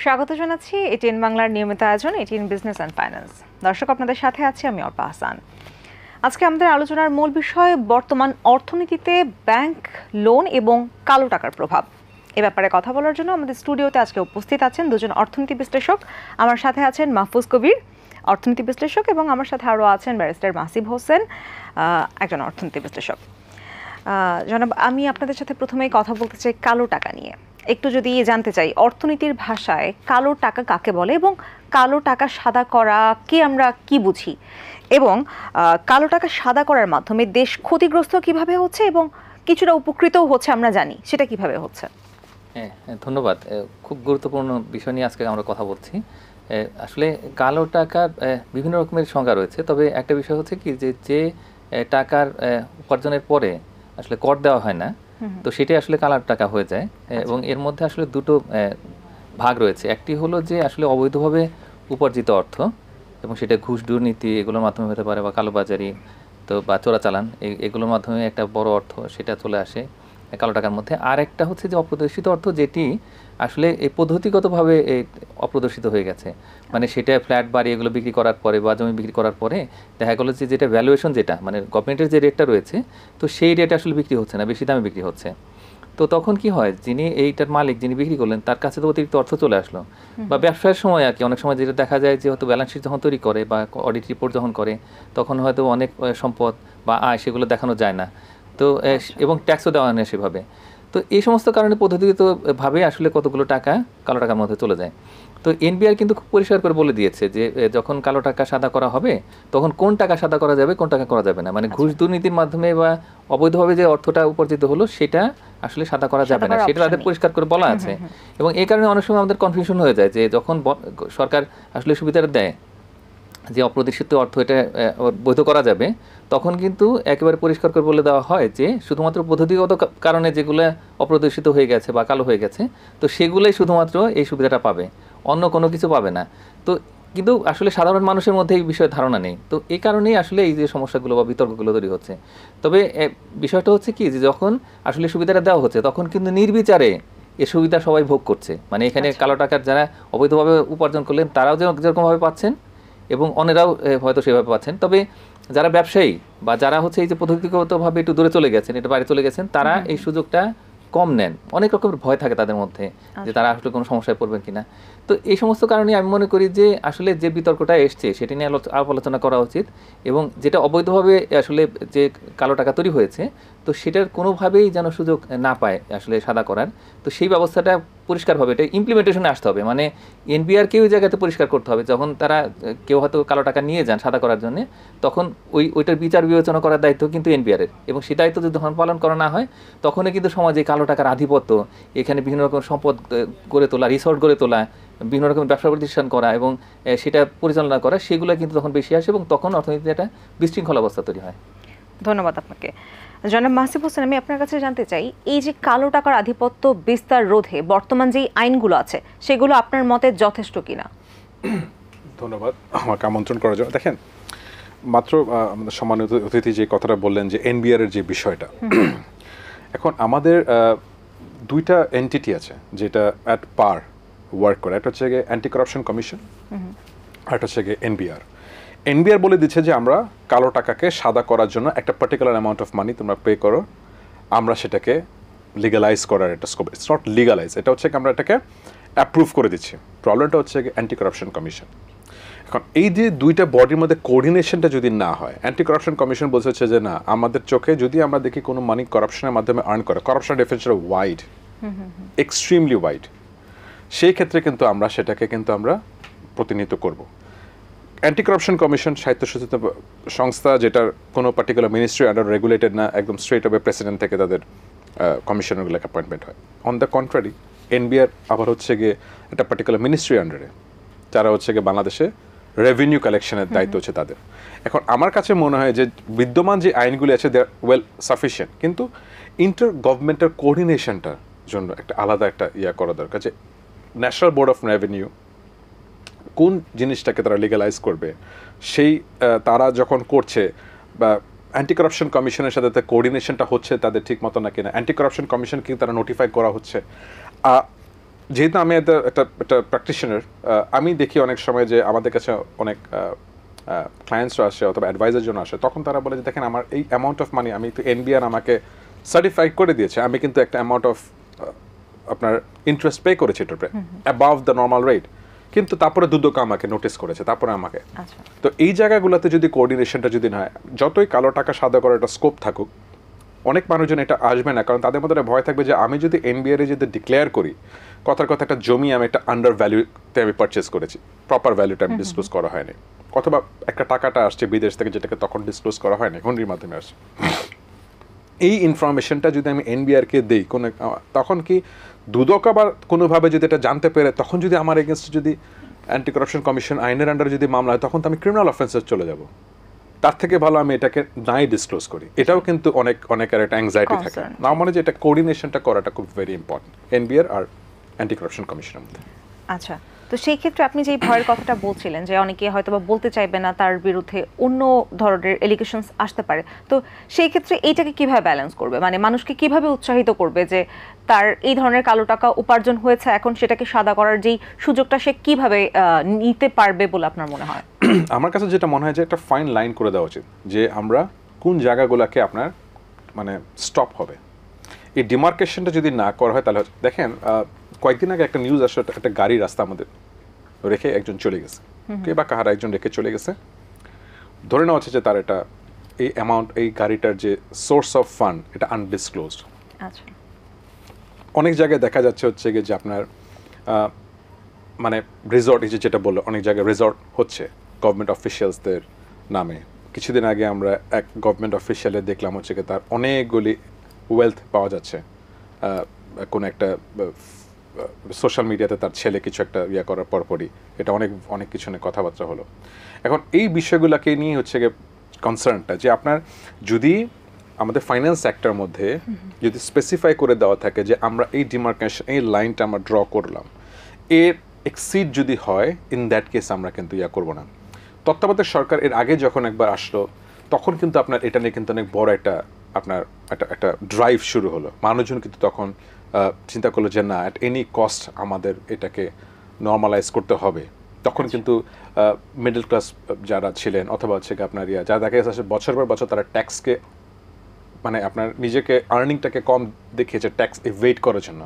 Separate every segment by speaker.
Speaker 1: স্বাগত জানাচ্ছি এটিএন বাংলার নিয়মিত আয়োজন এটিএন বিজনেস অ্যান্ড ফাইন্যান্স। দর্শক, আপনাদের সাথে আছি আমি অর্পা হাসান। আজকে আমাদের আলোচনার মূল বিষয় বর্তমান অর্থনীতিতে ব্যাংক লোন এবং কালো টাকার প্রভাব। এ ব্যাপারে কথা বলার জন্য আমাদের স্টুডিওতে আজকে উপস্থিত আছেন দুজন অর্থনীতি বিশ্লেষক। আমার সাথে আছেন মাহফুজ কবির, অর্থনীতি বিশ্লেষক, এবং আমার সাথে আরও আছেন ব্যারিস্টার মাসিব হোসেন, একজন অর্থনীতি বিশ্লেষক। জনাব, আমি আপনাদের সাথে প্রথমেই কথা বলতে চাই কালো টাকা নিয়ে। একটু যদি জানতে চাই অর্থনীতির ভাষায় কালো টাকা কাকে বলে এবং কালো টাকা সাদা করাকে আমরা কি বুঝি, এবং কালো টাকা সাদা করার মাধ্যমে দেশ ক্ষতিগ্রস্ত কিভাবে হচ্ছে এবং কিছুটা উপকৃতও হচ্ছে আমরা জানি, সেটা কিভাবে হচ্ছে?
Speaker 2: হ্যাঁ, ধন্যবাদ। খুব গুরুত্বপূর্ণ বিষয় নিয়ে আজকে আমরা কথা বলছি। আসলে কালো টাকার বিভিন্ন রকমের সংজ্ঞা রয়েছে, তবে একটা বিষয় হচ্ছে কি যে টাকার উপার্জনের পরে আসলে কর দেওয়া হয় না, তো সেটাই আসলে কালো টাকা হয়ে যায়। এবং এর মধ্যে আসলে দুটো ভাগ রয়েছে। একটি হলো যে আসলে অবৈধভাবে উপার্জিত অর্থ, এবং সেটা ঘুষ দুর্নীতি এগুলোর মাধ্যমে হতে পারে, বা কালোবাজারি তো বা চোরাচালান এগুলোর মাধ্যমে একটা বড় অর্থ সেটা চলে আসে কালো টাকার মধ্যে। আর একটা হচ্ছে যে অপ্রদর্শিত অর্থ, যেটি আসলে এই পদ্ধতিগতভাবে অপ্রদর্শিত হয়ে গেছে। মানে সেটা ফ্ল্যাট বাড়ি এগুলো বিক্রি করার পরে বা জমি বিক্রি করার পরে দেখা গেলো যে যেটা ভ্যালুয়েশন, যেটা মানে গভর্নমেন্টের যে রেটটা রয়েছে, তো সেই রেট আসলে বিক্রি হচ্ছে না, বেশি দামে বিক্রি হচ্ছে। তো তখন কি হয়, যিনি এইটার মালিক, যিনি বিক্রি করলেন, তার কাছে তো অতিরিক্ত অর্থ চলে আসলো। বা ব্যবসার সময় আর কি অনেক সময় যেটা দেখা যায় যে হয়তো ব্যালেন্স শিট যখন তৈরি করে বা অডিট রিপোর্ট যখন করে, তখন হয়তো অনেক সম্পদ বা আয় সেগুলো দেখানো যায় না, তো এবং ট্যাক্সও দেওয়া হয় না সেভাবে। তো এই সমস্ত কারণে পদ্ধতিগতভাবে আসলে কতগুলো টাকা কালো টাকার মধ্যে চলে যায়। তো এনবিআর কিন্তু খুব পরিষ্কার করে বলে দিয়েছে যে যখন কালো টাকা সাদা করা হবে, তখন কোন টাকা সাদা করা যাবে, কোন টাকা করা যাবে না। মানে ঘুষ দুর্নীতির মাধ্যমে বা অবৈধভাবে যে অর্থটা উপার্জিত হলো, সেটা আসলে সাদা করা যাবে না, সেটা তাদের পরিষ্কার করে বলা আছে। এবং এই কারণে অনেক সময় আমাদের কনফিউশন হয়ে যায় যে যখন সরকার আসলে সুবিধাটা দেয় যে অপ্রদর্শিত অর্থ এটা বৈধ করা যাবে, তখন কিন্তু একেবারে পরিষ্কার করে বলে দেওয়া হয় যে শুধুমাত্র পদ্ধতিগত কারণে যেগুলো অপ্রদর্শিত হয়ে গেছে বা কালো হয়ে গেছে, তো সেগুলোই শুধুমাত্র এই সুবিধাটা পাবে, অন্য কোনো কিছু পাবে না। তো কিন্তু আসলে সাধারণ মানুষের মধ্যে এই বিষয়ে ধারণা নেই, তো এই কারণেই আসলে এই যে সমস্যাগুলো বা বিতর্কগুলো তৈরি হচ্ছে। তবে বিষয়টা হচ্ছে কি, যে যখন আসলে সুবিধাটা দেওয়া হচ্ছে, তখন কিন্তু নির্বিচারে এ সুবিধা সবাই ভোগ করছে। মানে এখানে কালো টাকার যারা অবৈধভাবে উপার্জন করলেন, তারাও যেরকমভাবে পাচ্ছেন এবং অন্যরাও হয়তো সেভাবে পাচ্ছেন। তবে যারা ব্যবসায়ী বা যারা হচ্ছে এই যে পদ্ধতিগতভাবে একটু দূরে চলে গেছেন, একটু বাইরে চলে গেছেন, তারা এই সুযোগটা কম নেন। অনেক রকমের ভয় থাকে তাদের মধ্যে যে তারা আসলে কোনো সমস্যায় পড়বেন কিনা। তো এই সমস্ত কারণে আমি মনে করি যে আসলে যে বিতর্কটা এসছে সেটি নিয়ে আলোচনা করা উচিত, এবং যেটা অবৈধভাবে আসলে যে কালো টাকা তৈরি হয়েছে, তো সেটার কোনোভাবেই যেন সুযোগ না পায় আসলে সাদা করার। তো সেই ব্যবস্থাটা পরিষ্কারভাবে এটা ইমপ্লিমেন্টেশনে আসতে হবে। মানে এনবিআরকে ওই জায়গাতে পরিষ্কার করতে হবে, যখন তারা কেউ হয়তো কালো টাকা নিয়ে যান সাদা করার জন্য, তখন ওইটার বিচার বিবেচনা করার দায়িত্ব কিন্তু এনবিআরের, এবং সেই দায়িত্ব যদি পালন করা না হয়, তখনই কিন্তু সমাজে কালো টাকার আধিপত্য, এখানে বিভিন্ন রকম সম্পদ গড়ে তোলা, রিসর্ট গড়ে তোলা, বিভিন্ন রকম ব্যবসা প্রতিষ্ঠান করা এবং সেটা পরিচালনা করা, সেগুলো কিন্তু তখন বেশি আসে, এবং তখন অর্থনীতিতে একটা বিশৃঙ্খল অবস্থা তৈরি হয়।
Speaker 1: ধন্যবাদ আপনাকে। জনাব মাসিব হোসেন, আমি আপনার কাছে জানতে চাই এই যে কালো টাকার আধিপত্য বিস্তার রোধে বর্তমান যেই আইনগুলো আছে, সেগুলো আপনার মতে যথেষ্ট কিনা?
Speaker 3: ধন্যবাদ আমাকে আমন্ত্রণ করার জন্য। দেখেন, মাত্র আমাদের সম্মানিত অতিথি যে কথাটা বললেন যে এনবিআর এর যে বিষয়টা, এখন আমাদের দুইটা এন্টিটি আছে যেটা অ্যাট পার ওয়ার্ক করে। একটা হচ্ছে গিয়ে অ্যান্টি কারাপশন কমিশন, আর একটা হচ্ছে গিয়ে এনবিআর। এনবিআর বলে দিচ্ছে যে আমরা কালো টাকাকে সাদা করার জন্য একটা পার্টিকুলার অ্যামাউন্ট অফ মানি তোমরা পে করো, আমরা সেটাকে লিগালাইজ করার একটা স্কোপ। ইটস নট লিগালাইজ, এটা হচ্ছে আমরা এটাকে অ্যাপ্রুভ করে দিচ্ছি। প্রবলেমটা হচ্ছে অ্যান্টি কারাপশন কমিশন। এখন এই যে দুইটা বডির মধ্যে কোঅর্ডিনেশনটা যদি না হয়, অ্যান্টি কারাপশন কমিশন বলছে যে না, আমাদের চোখে যদি আমরা দেখি কোনো মানি কারাপশনের মাধ্যমে আর্ন করে, corruption definition wide, extremely wide, সেই ক্ষেত্রে কিন্তু আমরা সেটাকে কিন্তু আমরা প্রতিনিধিত্ব করব। অ্যান্টি কারাপশন কমিশন সাহিত্য সচেতন সংস্থা, যেটার কোনো পার্টিকুলার মিনিস্ট্রি আন্ডার রেগুলেটেড না, একদম স্ট্রেট হবে প্রেসিডেন্ট থেকে তাদের কমিশনারগুলো অ্যাপয়েন্টমেন্ট হয়। অন দ্য কন্ট্রারি, এনবিআর আবার হচ্ছে গিয়ে একটা পার্টিকুলার মিনিস্ট্রি আন্ডারে, যারা হচ্ছে গিয়ে বাংলাদেশে রেভিনিউ কালেকশনের দায়িত্ব হচ্ছে তাদের। এখন আমার কাছে মনে হয় যে বিদ্যমান যে আইনগুলি আছে দে আর ওয়েল সাফিসিয়েন্ট, কিন্তু ইন্টার গভর্নমেন্টাল কোঅর্ডিনেশনটার জন্য একটা আলাদা একটা করা দরকার, যে ন্যাশনাল বোর্ড অফ রেভিনিউ কোন জিনিসটাকে তারা লিগালাইজ করবে, সেই তারা যখন করছে, বা অ্যান্টি কারাপশন কমিশনের সাথে কোঅর্ডিনেশনটা হচ্ছে তাদের ঠিক মতো না কিনা, অ্যান্টি কারাপশন কমিশনকে তারা নোটিফাই করা হচ্ছে, যেহেতু আমি একটা প্র্যাকটিশনার, আমি দেখি অনেক সময় যে আমাদের কাছে অনেক ক্লায়েন্টসরা আসে অথবা অ্যাডভাইজার জন্য আসে, তখন তারা বলে যে দেখেন আমার এই অ্যামাউন্ট অফ মানি, আমি তো এনবিআর আমাকে সার্টিফাই করে দিয়েছে, আমি কিন্তু একটা অ্যামাউন্ট অফ আপনার ইন্টারেস্ট পে করেছি এটার উপরে অ্যাবাভ দ্য নর্মাল রেট, কিন্তু তারপরে দুদক আমাকে নোটিস করেছে, তারপরে আমাকে। তো এই জায়গাগুলোতে যদি কোঅর্ডিনেশনটা যদি না হয়, যতই কালো টাকা সাদা করার একটা স্কোপ থাকুক, অনেক মানুষজন এটা আসবে না, কারণ তাদের মধ্যে ভয় থাকবে যে আমি যদি এনবিআর এ যদি ডিক্লেয়ার করি, কথার কথা একটা জমি আমি একটা আন্ডার ভ্যালুতে আমি পারচেস করেছি, প্রপার ভ্যালুটা আমি ডিসক্লোজ করা হয়নি, অথবা একটা টাকাটা আসছে বিদেশ থেকে যেটাকে তখন ডিসক্লোজ করা হয়নি, হুন্ডির মাধ্যমে আসছে। এই ইনফরমেশনটা যদি আমি এনবিআরকে দিই কোনো, তখন কি দুদক আবার কোনোভাবে যদি এটা জানতে পেরে, তখন যদি আমার এগেনস্ট যদি অ্যান্টি কারাপশন কমিশন আইনের আন্ডারে যদি মামলা হয়, তখন তো আমি ক্রিমিনাল অফেন্সে চলে যাব। তার থেকে ভালো আমি এটাকে নাই ডিসক্লোজ করি। এটাও কিন্তু অনেকের একটা অ্যাংজাইটি থাকে। না মনে যে এটা কোঅর্ডিনেশনটা করাটা খুব ভেরি ইম্পর্টেন্ট এনবিআর আর অ্যান্টি কারাপশন কমিশনের মধ্যে।
Speaker 1: আচ্ছা, তো সেই ক্ষেত্রে আপনি যে ভয়ের কথাটা বলছিলেন যে অনেকে হয়তো বা বলতে চাইবে না, তার বিরুদ্ধে অন্য ধরনের এলিগেশনস আসতে পারে, তো সেই ক্ষেত্রে এইটাকে কিভাবে ব্যালেন্স করবে, মানে মানুষকে কিভাবে উৎসাহিত করবে যে তার এই ধরনের কালো টাকা উপার্জন হয়েছে, এখন সেটাকে সাদা করার যেই সুযোগটা সে কিভাবে নিতে পারবে বলে আপনার মনে হয়?
Speaker 3: আমার কাছে যেটা মনে হয় যে একটা ফাইন লাইন করে দেওয়া উচিত, যে আমরা কোন জায়গাগুলোকে আপনার মানে স্টপ হবে, এই ডিমার্কেশনটা যদি না করা হয় তাহলে দেখেন কয়েকদিন আগে একটা নিউজ আসলে একটা গাড়ি রাস্তা আমাদের রেখে একজন চলে গেছে, কে বা কাহারা একজন রেখে চলে গেছে, ধরে নেওয়া হচ্ছে যে তার এটা এই অ্যামাউন্ট, এই গাড়িটার যে সোর্স অফ ফান্ড এটা আনডিসক্লোজড।
Speaker 1: আচ্ছা,
Speaker 3: অনেক জায়গায় দেখা যাচ্ছে হচ্ছে যে আপনার মানে রিসর্ট, এই যেটা বললো অনেক জায়গায় রিসর্ট হচ্ছে গভর্নমেন্ট অফিসিয়ালসদের নামে। কিছুদিন আগে আমরা এক গভর্নমেন্ট অফিসিয়ালে দেখলাম হচ্ছে কি তার অনেকগুলি ওয়েলথ পাওয়া যাচ্ছে, কোনো একটা সোশ্যাল মিডিয়াতে তার ছেলে কিছু একটা ইয়ে করার পরপরই এটা অনেক কিছু নিয়ে কথাবার্তা হলো। এখন এই বিষয়গুলোকে নিয়ে হচ্ছে গিয়ে কনসার্নটা, যে আপনার যদি আমাদের ফাইন্যান্স সেক্টরের মধ্যে যদি স্পেসিফাই করে দেওয়া থাকে যে আমরা এই ডিমার্কেশন, এই লাইনটা আমরা ড্র করলাম, এর এক্সিড যদি হয়, ইন দ্যাট কেস আমরা কিন্তু ইয়া করবো না। তত্ত্বাবধায়ক সরকার এর আগে যখন একবার আসলো, তখন কিন্তু আপনার এটা নিয়ে কিন্তু অনেক বড় একটা ড্রাইভ শুরু হলো। মানুষজন কিন্তু তখন চিন্তা করলো যে না, অ্যাট এনি কস্ট আমাদের এটাকে নর্মালাইজ করতে হবে। তখন কিন্তু মিডল ক্লাস যারা ছিলেন অথবা হচ্ছে আপনার যারা দেখা গেছে বছর পর বছর তারা ট্যাক্সকে মানে আপনার নিজেকে আর্নিংটাকে কম দেখিয়েছে ট্যাক্স এভেড করার জন্য,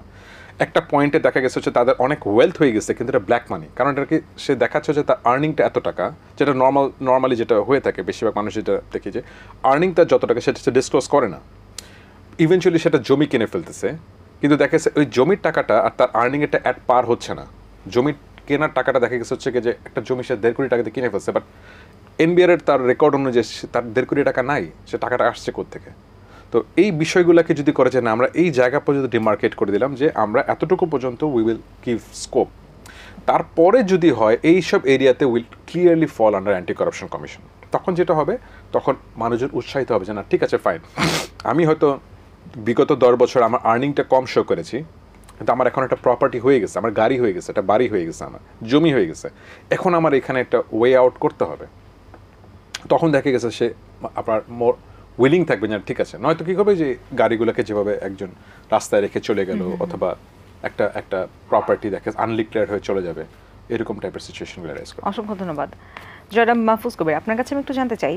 Speaker 3: একটা পয়েন্টে দেখা গেছে হচ্ছে তাদের অনেক ওয়েলথ হয়ে গেছে, কিন্তু এটা ব্ল্যাক মানি। কারণ এটাকে সে দেখাচ্ছে যে তার আর্নিংটা এত টাকা, যেটা নর্মালি যেটা হয়ে থাকে বেশিরভাগ মানুষ যেটা দেখি যে আর্নিংটা যত টাকা সেটা সে ডিসক্লোজ করে না, ইভেনচুয়ালি সেটা জমি কিনে ফেলতেছে, কিন্তু দেখা গেছে ওই জমির টাকাটা আর তার আর্নিং এটা অ্যাট পার হচ্ছে না। জমির কেনার টাকাটা দেখা গেছে হচ্ছে যে একটা জমি সে 1.5 কোটি টাকাতে কিনে ফেলছে, বাট এনবিআর এর তার রেকর্ড অনুযায়ী তার 1.5 কোটি টাকা নাই, সে টাকাটা আসছে কোত্থেকে। তো এই বিষয়গুলোকে যদি করে যে না আমরা এই জায়গা পর্যন্ত ডিমার্কেট করে দিলাম যে আমরা এতটুকু পর্যন্ত উই উইল গিভ স্কোপ, তারপরে যদি হয় এইসব এরিয়াতে will clearly fall under anti corruption commission, তখন যেটা হবে তখন মানুষজন উৎসাহিত হবে যে না ঠিক আছে ফাইন, আমি হয়তো বিগত 10 বছর আমার আর্নিংটা কম শো করেছি, কিন্তু আমার এখন একটা প্রপার্টি হয়ে গেছে, আমার গাড়ি হয়ে গেছে, একটা বাড়ি হয়ে গেছে, আমার জমি হয়ে গেছে, এখন আমার এখানে একটা ওয়ে আউট করতে হবে। তখন দেখা গেছে সে আপনার মোর উইলিং থাকবে না, ঠিক আছে। নয়তো কী করবে যে গাড়িগুলোকে যেভাবে একজন রাস্তায় রেখে চলে গেল, অথবা একটা প্রপার্টি দেখে আনডিক্লেয়ার্ড হয়ে চলে যাবে, এরকম টাইপের সিচুয়েশনগুলো রাইজ করে।
Speaker 1: অসংখ্য ধন্যবাদ জনাব মাহফুজ কবির। আপনার কাছে আমি একটু জানতে চাই,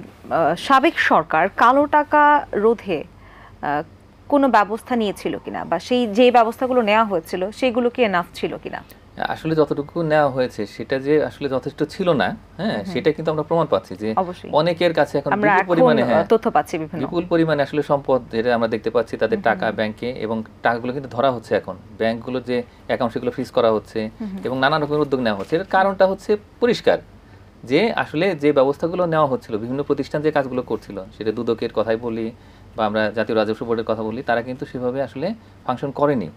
Speaker 1: সাবেক সরকার কালো টাকা রোধে কোনো ব্যবস্থা নিয়েছিল কিনা, বা সেই যে ব্যবস্থাগুলো নেওয়া হয়েছিল সেগুলো কি এনাফ ছিল কিনা?
Speaker 2: আসলে যতটুকু নেওয়া হয়েছে সেটা যে আসলে যথেষ্ট ছিল না, হ্যাঁ, সেটা কিন্তু আমরা প্রমাণ পাচ্ছি যে অনেকের কাছে এখন বিপুল পরিমাণে
Speaker 1: তথ্য পাচ্ছি,
Speaker 2: বিপুল পরিমাণে আসলে সম্পদ যেটা আমরা দেখতে পাচ্ছি তাদের টাকা ব্যাংকে, এবং টাকাগুলো কিন্তু ধরা হচ্ছে এখন ব্যাংকগুলো যে অ্যাকাউন্ট সেগুলো ফ্রিজ করা হচ্ছে এবং নানা রকমের উদ্যোগ নেওয়া হচ্ছে। এর কারণটা হচ্ছে পরিষ্কার যে আসলে যে ব্যবস্থাগুলো নেওয়া হচ্ছিল, বিভিন্ন প্রতিষ্ঠান যে কাজগুলো করছিল, সেটা দুদকের কথাই বলি বা আমরা জাতীয় রাজস্ব বোর্ডের কথা বলি, তারা কিন্তু সেভাবে আসলে ফাংশন করেনি।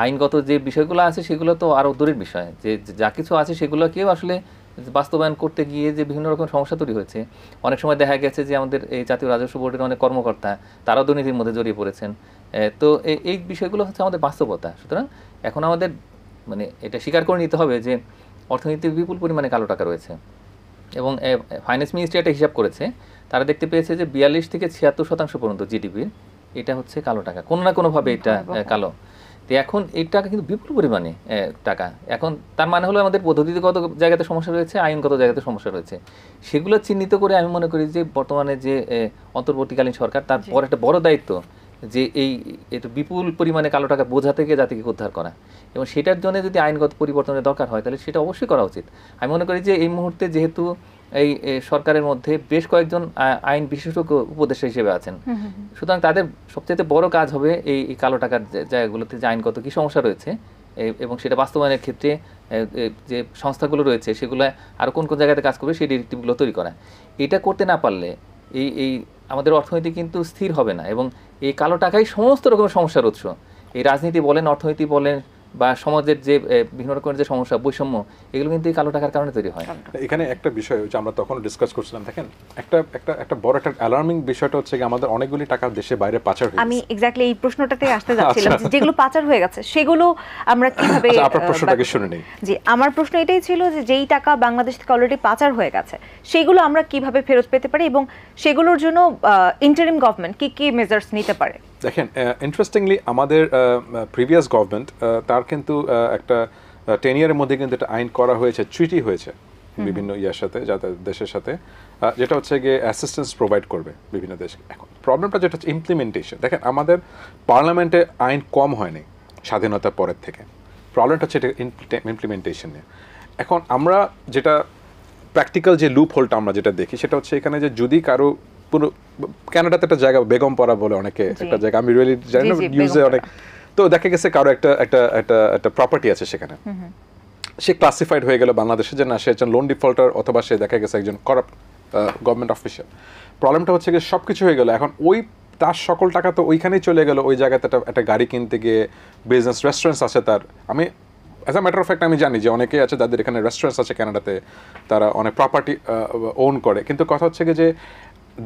Speaker 2: আইনগত যে বিষয়গুলো আছে সেগুলো তো আরও দূরের বিষয়, যে যা কিছু আছে সেগুলোকেও আসলে বাস্তবায়ন করতে গিয়ে যে বিভিন্ন রকম সমস্যা তৈরি হয়েছে। অনেক সময় দেখা গেছে যে আমাদের এই জাতীয় রাজস্ব বোর্ডের অনেক কর্মকর্তা তারাও দুর্নীতির মধ্যে জড়িয়ে পড়েছেন। তো এই বিষয়গুলো হচ্ছে আমাদের বাস্তবতা। সুতরাং এখন আমাদের মানে এটা স্বীকার করে নিতে হবে যে অর্থনীতিতে বিপুল পরিমাণে কালো টাকা রয়েছে, এবং ফাইন্যান্স মিনিস্ট্রি একটা হিসাব করেছে, তারা দেখতে পেয়েছে যে 42 থেকে 76% পর্যন্ত জিডিপির এটা হচ্ছে কালো টাকা, কোনো না কোনোভাবে এটা কালো। তো এখন এই টাকা কিন্তু বিপুল পরিমাণে টাকা। এখন তার মানে হলো আমাদের পদ্ধতিগত জায়গাতে সমস্যা রয়েছে, আইনগত জায়গাতে সমস্যা রয়েছে। সেগুলো চিহ্নিত করে আমি মনে করি যে বর্তমানে যে অন্তর্বর্তীকালীন সরকার, তার পর একটা বড় দায়িত্ব যে এটা বিপুল পরিমাণে কালো টাকা বোঝা থেকে জাতিকে উদ্ধার করা, এবং সেটার জন্য যদি আইনগত পরিবর্তনের দরকার হয় তাহলে সেটা অবশ্যই করা উচিত। আমি মনে করি যে এই মুহূর্তে যেহেতু এই সরকারের মধ্যে বেশ কয়েকজন আইন বিশেষজ্ঞ উপদেষ্টা হিসেবে আছেন, সুতরাং তাদের সবচেয়ে বড় কাজ হবে এই কালো টাকার জায়গাগুলোতে যে আইনগত কী সমস্যা রয়েছে এবং সেটা বাস্তবায়নের ক্ষেত্রে যে সংস্থাগুলো রয়েছে সেগুলো আরও কোন কোন জায়গাতে কাজ করবে সেই ডিরেক্টিভগুলো তৈরি করা। এটা করতে না পারলে এই আমাদের অর্থনীতি কিন্তু স্থির হবে না, এবং এই কালো টাকাই সমস্ত রকমের সমস্যার উৎস। এই রাজনীতি বলেন, অর্থনীতি বলেন, বা সমাজের যে বিভিন্ন রকমের যে সমস্যা, বৈষম্য, এগুলো কিন্তু এই কালো টাকার কারণে তৈরি হয়।
Speaker 3: এখানে একটা বিষয় হচ্ছে আমরা তখন ডিসকাস করছিলাম, দেখেন একটা বড় একটা অ্যালার্মিং বিষয়টা হচ্ছে কি আমাদের অনেকগুলি টাকা দেশে বাইরে পাচার হয়ে গেছে।
Speaker 1: আমি এক্স্যাক্টলি এই প্রশ্নটাতে আসতে যাচ্ছিলাম, যেগুলো পাচার হয়ে গেছে সেগুলো আমরা কিভাবে।
Speaker 3: আপনার প্রশ্নটাকে শুনে নেই।
Speaker 1: জি, আমার প্রশ্ন এটাই ছিল যে যেই টাকা বাংলাদেশ থেকে অলরেডি পাচার হয়ে গেছে সেগুলো আমরা কিভাবে ফেরত পেতে পারি, এবং সেগুলোর জন্য ইন্টারিম গভর্নমেন্ট কি কি মেজার্স নিতে পারে।
Speaker 3: দেখেন, ইন্টারেস্টিংলি আমাদের প্রিভিয়াস গভর্নমেন্ট তার কিন্তু একটা 10 ইয়ারের মধ্যে কিন্তু একটা আইন করা হয়েছে, ট্রিটি হয়েছে বিভিন্ন সাথে, দেশের সাথে, যেটা হচ্ছে গিয়ে অ্যাসিস্ট্যান্স প্রোভাইড করবে বিভিন্ন দেশকে। এখন প্রবলেমটা যেটা হচ্ছে ইমপ্লিমেন্টেশন। দেখেন, আমাদের পার্লামেন্টে আইন কম হয়নি স্বাধীনতার পরের থেকে, প্রবলেমটা হচ্ছে এটা ইমপ্লিমেন্টেশন নিয়ে। এখন আমরা যেটা প্র্যাকটিক্যাল যে লুপ হোলটা আমরা যেটা দেখি সেটা হচ্ছে এখানে যে যদি কারো পুরো কানাডাতে একটা জায়গা বেগমপাড়া বলে অনেকে একটা জায়গা, আমি রিয়েলি জানি না, ইউজে অনেক, তো দেখা গেছে কারো একটা প্রপার্টি আছে সেখানে, সে ক্লাসিফাইড হয়ে গেল বাংলাদেশে যে না সে একজন লোন ডিফল্টার, অথবা সে দেখা গেছে একজন করাপ্ট গভর্নমেন্ট অফিসিয়াল। প্রবলেমটা হচ্ছে গিয়ে সব কিছু হয়ে গেল, এখন তার সকল টাকা তো ওইখানেই চলে গেল, ওই জায়গাতে একটা গাড়ি কিনতে গিয়ে, বিজনেস রেস্টুরেন্টস আছে তার। আমি as a matter of fact আমি জানি যে অনেকেই আছে যাদের এখানে রেস্টুরেন্টস আছে কানাডাতে, তারা অনেক প্রপার্টি ওন করে, কিন্তু কথা হচ্ছে গিয়ে যে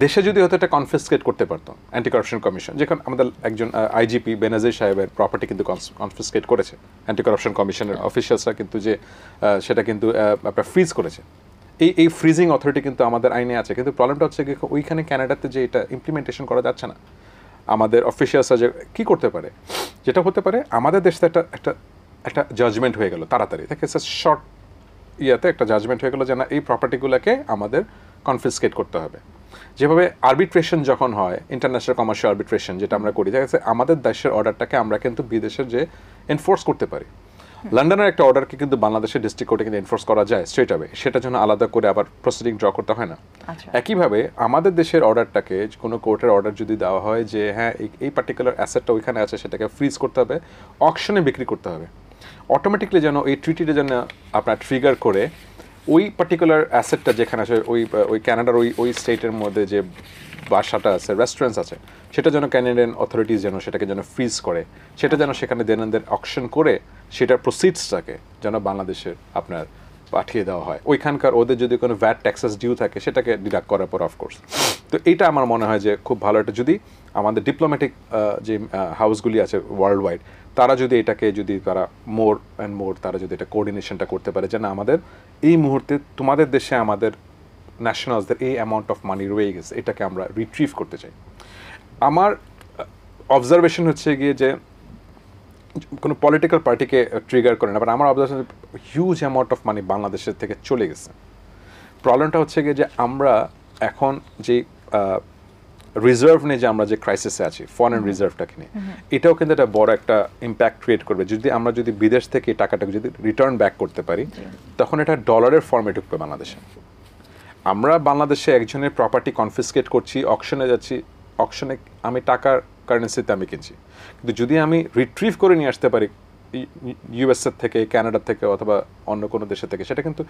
Speaker 3: দেশে যদি হয়তো এটা কনফিসকেট করতে পারতো অ্যান্টি কারাপশন কমিশন, যেখানে আমাদের একজন আইজিপি বেনাজির সাহেবের প্রপার্টি কিন্তু কনফিসকেট করেছে অ্যান্টি কারাপশন কমিশনের অফিসিয়ালসরা, কিন্তু যে সেটা কিন্তু আপনার ফ্রিজ করেছে। এই ফ্রিজিং অথরিটি কিন্তু আমাদের আইনে আছে, কিন্তু প্রবলেমটা হচ্ছে কি ওইখানে কানাডাতে যে এটা ইমপ্লিমেন্টেশন করা যাচ্ছে না। আমাদের অফিসিয়ালসরা যে কী করতে পারে, যেটা হতে পারে আমাদের দেশে একটা জাজমেন্ট হয়ে গেল তাড়াতাড়ি, দেখে শর্ট ইয়াতে একটা জাজমেন্ট হয়ে গেল যে না এই প্রপার্টিগুলোকে আমাদের কনফিসকেট করতে হবে। যেভাবে আরবিট্রেশন যখন হয়, ইন্টারন্যাশনাল কমার্শিয়াল আরবিট্রেশন যেটা আমরা করি, দেখা যাচ্ছে আমাদের দেশের অর্ডারটাকে আমরা কিন্তু বিদেশের যে এনফোর্স করতে পারি। লন্ডনের একটা অর্ডারকে কিন্তু বাংলাদেশের ডিস্ট্রিক্ট কোর্টে কিন্তু এনফোর্স করা যায় স্ট্রেট আওয়ে, সেটার জন্য আলাদা করে আবার প্রসিডিং ড্র করতে হয় না। একইভাবে আমাদের দেশের অর্ডারটাকে কোনো কোর্টের অর্ডার যদি দেওয়া হয় যে হ্যাঁ এই পার্টিকুলার অ্যাসেটটা ওইখানে আছে, সেটাকে ফ্রিজ করতে হবে, অকশনে বিক্রি করতে হবে, অটোমেটিকলি যেন এই ট্রিটিটা যেন আপনার ট্রিগার করে ওই পার্টিকুলার অ্যাসেটটা যেখানে আছে, ওই ক্যানাডার ওই স্টেটের মধ্যে যে বাসাটা আছে, রেস্টুরেন্টস আছে, সেটা যেন ক্যানাডিয়ান অথরিটিস যেন সেটাকে যেন ফ্রিজ করে, সেটা যেন সেখানে দেনদের অকশন করে সেটার প্রসিডসটাকে যেন বাংলাদেশের আপনার পাঠিয়ে দেওয়া হয়। ওইখানকার ওদের যদি কোনো ভ্যাট ট্যাক্সেস ডিউ থাকে সেটাকে ডিডাক্ট করার পর অফকোর্স। তো এইটা আমার মনে হয় যে খুব ভালো একটা, যদি আমাদের ডিপ্লোম্যাটিক যে হাউসগুলি আছে ওয়ার্ল্ড ওয়াইড, তারা যদি এটাকে যদি তারা মোর অ্যান্ড মোর তারা যদি এটা কোঅর্ডিনেশনটা করতে পারে যে না আমাদের এই মুহূর্তে তোমাদের দেশে আমাদের ন্যাশনালসদের এই অ্যামাউন্ট অফ মানি রয়ে গেছে, এটাকে আমরা রিট্রিভ করতে চাই। আমার অবজারভেশন হচ্ছে গিয়ে যে কোনো পলিটিক্যাল পার্টিকে ট্রিগার করে না, বাট আমার observation huge amount of money বাংলাদেশের থেকে চলে গেছে। প্রবলেমটা হচ্ছে গিয়ে যে আমরা এখন যে রিজার্ভ নিয়ে যে আমরা যে ক্রাইসিসে আছি, ফরেন রিজার্ভটাকে নিয়ে, এটাও কিন্তু একটা বড় একটা ইম্প্যাক্ট ক্রিয়েট করবে। আমরা যদি বিদেশ থেকে এই টাকাটাকে যদি রিটার্ন ব্যাক করতে পারি, তখন এটা ডলারের ফর্মে ঢুকবে বাংলাদেশে। আমরা বাংলাদেশে একজনের প্রপার্টি কনফিসকেট করছি, অকশনে যাচ্ছি, অকশনে আমি টাকার কারেন্সিতে আমি কিনছি, কিন্তু যদি আমি রিট্রিভ করে নিয়ে আসতে পারি ইউএসএর থেকে, কানাডার থেকে, অথবা অন্য কোনো দেশের থেকে, সেটা কিন্তু